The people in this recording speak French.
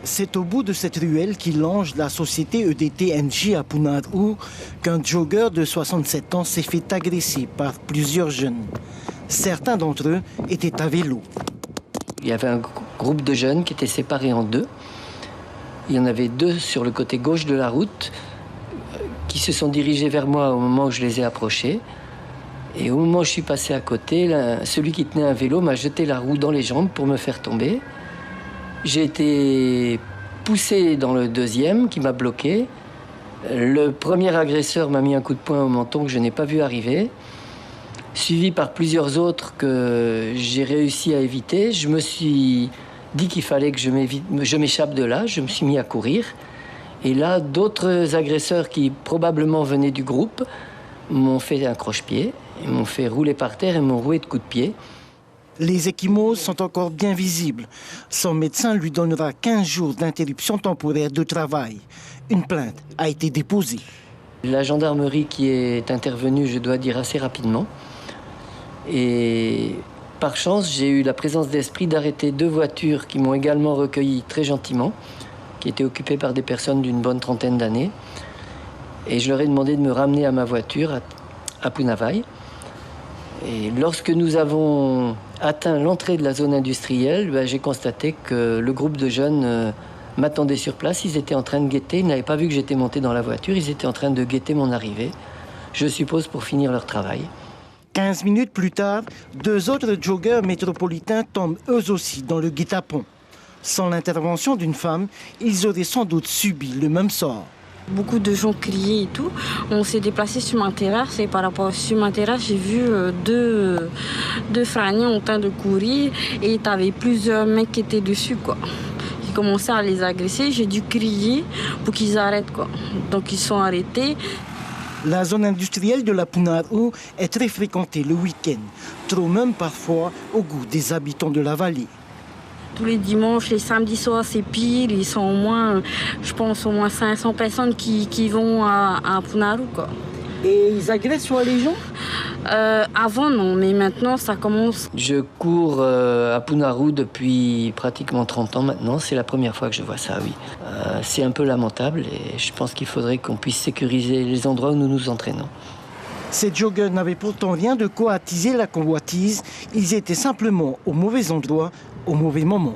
C'est au bout de cette ruelle qui longe la société EDT-NJ à Punarou qu'un jogger de 67 ans s'est fait agresser par plusieurs jeunes. Certains d'entre eux étaient à vélo. Il y avait un groupe de jeunes qui étaient séparés en deux. Il y en avait deux sur le côté gauche de la route qui se sont dirigés vers moi au moment où je les ai approchés. Et au moment où je suis passé à côté, celui qui tenait un vélo m'a jeté la roue dans les jambes pour me faire tomber. J'ai été poussé dans le deuxième qui m'a bloqué. Le premier agresseur m'a mis un coup de poing au menton que je n'ai pas vu arriver, suivi par plusieurs autres que j'ai réussi à éviter. Je me suis dit qu'il fallait que je m'échappe de là. Je me suis mis à courir. Et là, d'autres agresseurs qui probablement venaient du groupe m'ont fait un croche-pied, m'ont fait rouler par terre et m'ont roué de coups de pied. Les ecchymoses sont encore bien visibles. Son médecin lui donnera 15 jours d'interruption temporaire de travail. Une plainte a été déposée. La gendarmerie qui est intervenue, je dois dire, assez rapidement. Et par chance, j'ai eu la présence d'esprit d'arrêter deux voitures qui m'ont également recueilli très gentiment, qui étaient occupées par des personnes d'une bonne trentaine d'années. Et je leur ai demandé de me ramener à ma voiture à Punavaille. Et lorsque nous avons atteint l'entrée de la zone industrielle, j'ai constaté que le groupe de jeunes m'attendait sur place. Ils étaient en train de guetter. Ils n'avaient pas vu que j'étais monté dans la voiture. Ils étaient en train de guetter mon arrivée, je suppose pour finir leur travail. 15 minutes plus tard, deux autres joggers métropolitains tombent eux aussi dans le guet-apens. Sans l'intervention d'une femme, ils auraient sans doute subi le même sort. Beaucoup de gens criaient et tout. On s'est déplacé sur ma terrasse et par rapport sur ma terrasse, j'ai vu deux fragnes en train de courir et il y avait plusieurs mecs qui étaient dessus, quoi. J'ai commencé à les agresser, j'ai dû crier pour qu'ils arrêtent, quoi. Donc ils sont arrêtés. La zone industrielle de la Punarou est très fréquentée le week-end, trop même parfois au goût des habitants de la vallée. Tous les dimanches, les samedis soirs, c'est pire. Ils sont au moins, je pense, au moins 500 personnes qui vont à Punarou, quoi. Et ils agressent les gens? Avant, non, mais maintenant, ça commence. Je cours à Punarou depuis pratiquement 30 ans maintenant. C'est la première fois que je vois ça, oui. C'est un peu lamentable et je pense qu'il faudrait qu'on puisse sécuriser les endroits où nous nous entraînons. Ces joggers n'avaient pourtant rien de quoi attiser la convoitise. Ils étaient simplement au mauvais endroit, au mauvais moment.